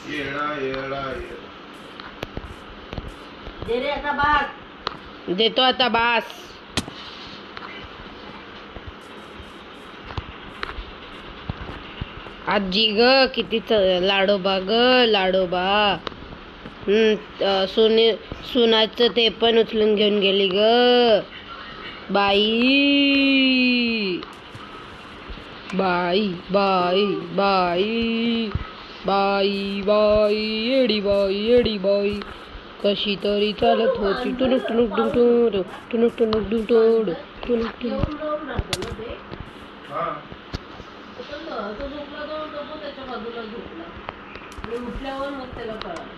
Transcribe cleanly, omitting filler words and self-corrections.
येडा येडा येडा. दे रे आता बास. देतो आता बास. आजी ग किती लाडोबा ग लाडोबा. सुनाचं ते पण उचलून घेऊन गेली ग बाई. बाई बाई बाई बाई बाई येडी बाई येडी बाई कशी तरी चालत होती टुनुक टुनुक डुंटूड टुनुक टुनुक डुंटूड टुनुक टुनुक. तो झोपला तो पण त्याच्या बाजूला झोपला आणि उठल्यावर मग त्याला कळालं.